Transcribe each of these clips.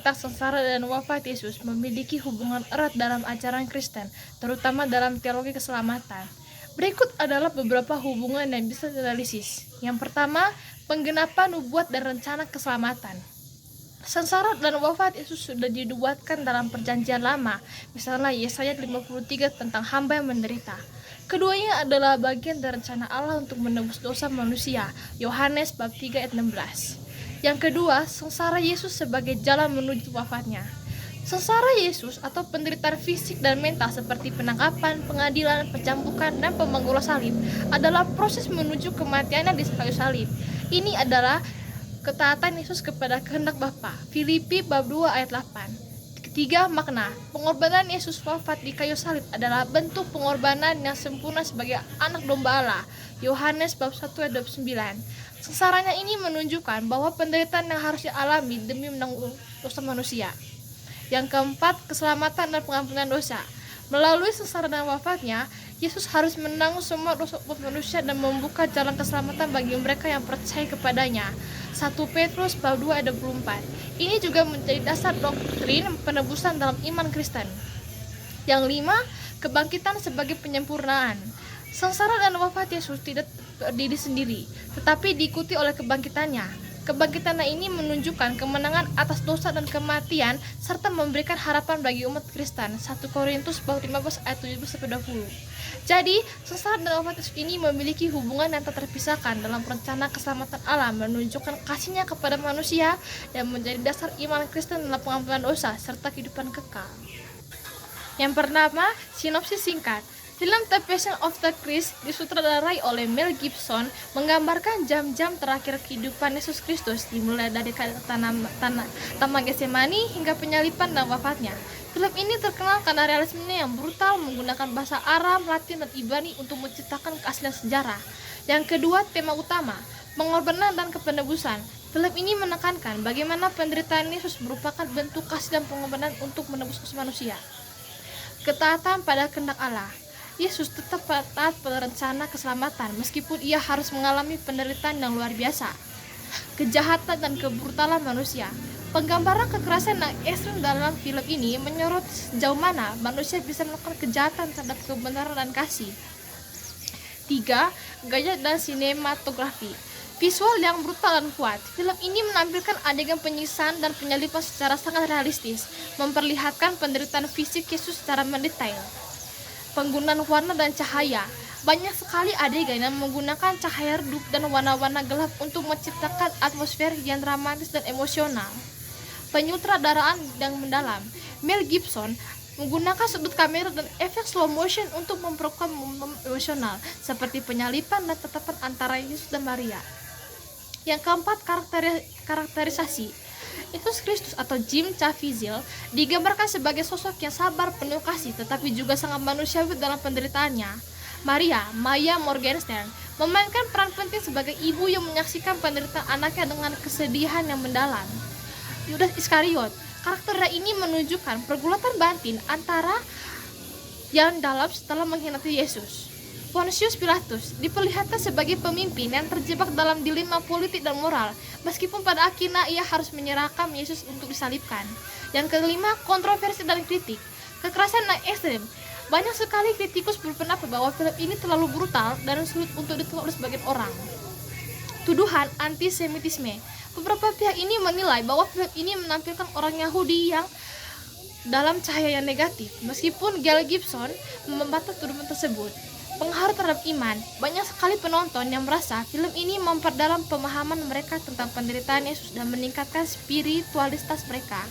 cerita sengsara dan wafat Yesus memiliki hubungan erat dalam ajaran Kristen, terutama dalam teologi keselamatan. Berikut adalah beberapa hubungan yang bisa dianalisis. Yang pertama, penggenapan nubuat dan rencana keselamatan. Sengsara dan wafat Yesus sudah dinubuatkan dalam perjanjian lama, misalnya Yesaya 53 tentang hamba yang menderita. Keduanya adalah bagian dari rencana Allah untuk menebus dosa manusia, Yohanes bab 3 ayat 16. Yang kedua, sengsara Yesus sebagai jalan menuju wafatnya. Sengsara Yesus atau penderitaan fisik dan mental seperti penangkapan, pengadilan, pencambukan, dan pemenggulan salib adalah proses menuju kematiannya di kayu salib. Ini adalah ketaatan Yesus kepada kehendak Bapa. Filipi bab 2 ayat 8. Ketiga, makna. Pengorbanan Yesus wafat di kayu salib adalah bentuk pengorbanan yang sempurna sebagai anak domba Allah. Yohanes bab 1 ayat 29. Sesaranya ini menunjukkan bahwa penderitaan yang harus dialami demi menanggung dosa manusia. Yang keempat, keselamatan dan pengampunan dosa. Melalui sengsara dan wafatnya, Yesus harus menanggung semua dosa umat manusia dan membuka jalan keselamatan bagi mereka yang percaya kepadanya. 1 Petrus bab 2 ayat 24. Ini juga menjadi dasar doktrin penebusan dalam iman Kristen. Yang lima, kebangkitan sebagai penyempurnaan. Sengsara dan wafat Yesus tidak berdiri sendiri, tetapi diikuti oleh kebangkitannya. Kebangkitan ini menunjukkan kemenangan atas dosa dan kematian serta memberikan harapan bagi umat Kristen. 1 Korintus bab 15 ayat 17-20. Jadi, sengsara dan wafat Yesus ini memiliki hubungan yang tak terpisahkan dalam rencana keselamatan Allah, menunjukkan kasih-Nya kepada manusia yang menjadi dasar iman Kristen dalam pengampunan dosa serta kehidupan kekal. Yang pertama, sinopsis singkat. Film The Passion of the Christ disutradarai oleh Mel Gibson menggambarkan jam-jam terakhir kehidupan Yesus Kristus, dimulai dari Taman Getsemani hingga penyaliban dan wafatnya. Film ini terkenal karena realismenya yang brutal, menggunakan bahasa Aram, Latin, dan Ibrani untuk menciptakan keaslian sejarah. Yang kedua, tema utama, pengorbanan dan kepenebusan. Film ini menekankan bagaimana penderitaan Yesus merupakan bentuk kasih dan pengorbanan untuk menebus dosa manusia. Ketaatan pada kehendak Allah. Yesus tetap taat pada rencana keselamatan meskipun ia harus mengalami penderitaan yang luar biasa. Kejahatan dan kebrutalan manusia. Penggambaran kekerasan yang ekstrem dalam film ini menyorot sejauh mana manusia bisa melakukan kejahatan terhadap kebenaran dan kasih. 3. Gaya dan sinematografi. Visual yang brutal dan kuat. Film ini menampilkan adegan penyiksaan dan penyaliban secara sangat realistis, memperlihatkan penderitaan fisik Yesus secara mendetail. Penggunaan warna dan cahaya. Banyak sekali adegan yang menggunakan cahaya redup dan warna-warna gelap untuk menciptakan atmosfer yang dramatis dan emosional. Penyutradaraan yang mendalam. Mel Gibson menggunakan sudut kamera dan efek slow motion untuk memperkuat momen emosional seperti penyaliban dan tatapan antara Yesus dan Maria. Yang keempat, karakterisasi. Yesus Kristus atau Jim Caviezel digambarkan sebagai sosok yang sabar, penuh kasih, tetapi juga sangat manusiawi dalam penderitaannya. Maria, Maya Morgenstern, memainkan peran penting sebagai ibu yang menyaksikan penderitaan anaknya dengan kesedihan yang mendalam. Yudas Iskariot, karakter ini menunjukkan pergulatan batin antara yang dalam setelah mengkhianati Yesus. Pontius Pilatus diperlihatkan sebagai pemimpin yang terjebak dalam dilema politik dan moral, meskipun pada akhirnya ia harus menyerahkan Yesus untuk disalibkan. Yang kelima, kontroversi dan kritik. Kekerasan yang ekstrem. Banyak sekali kritikus berpendapat bahwa film ini terlalu brutal dan sulit untuk diterima oleh sebagian orang. Tuduhan antisemitisme. Beberapa pihak ini menilai bahwa film ini menampilkan orang Yahudi yang dalam cahaya yang negatif, meskipun Mel Gibson membantah tuduhan tersebut. Pengaruh terhadap iman. Banyak sekali penonton yang merasa film ini memperdalam pemahaman mereka tentang penderitaan Yesus dan meningkatkan spiritualitas mereka.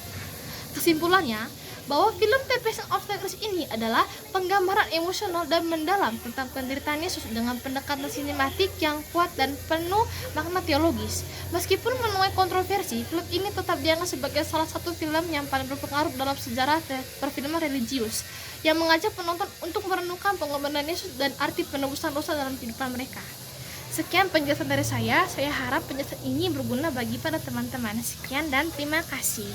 Kesimpulannya, bahwa film The Passion of the Christ ini adalah penggambaran emosional dan mendalam tentang penderitaan Yesus dengan pendekatan sinematik yang kuat dan penuh makna teologis. Meskipun menuai kontroversi, film ini tetap dianggap sebagai salah satu film yang paling berpengaruh dalam sejarah perfilman religius, yang mengajak penonton untuk merenungkan pengorbanan Yesus dan arti penebusan dosa dalam kehidupan mereka. Sekian penjelasan dari saya harap penjelasan ini berguna bagi para teman-teman. Sekian dan terima kasih.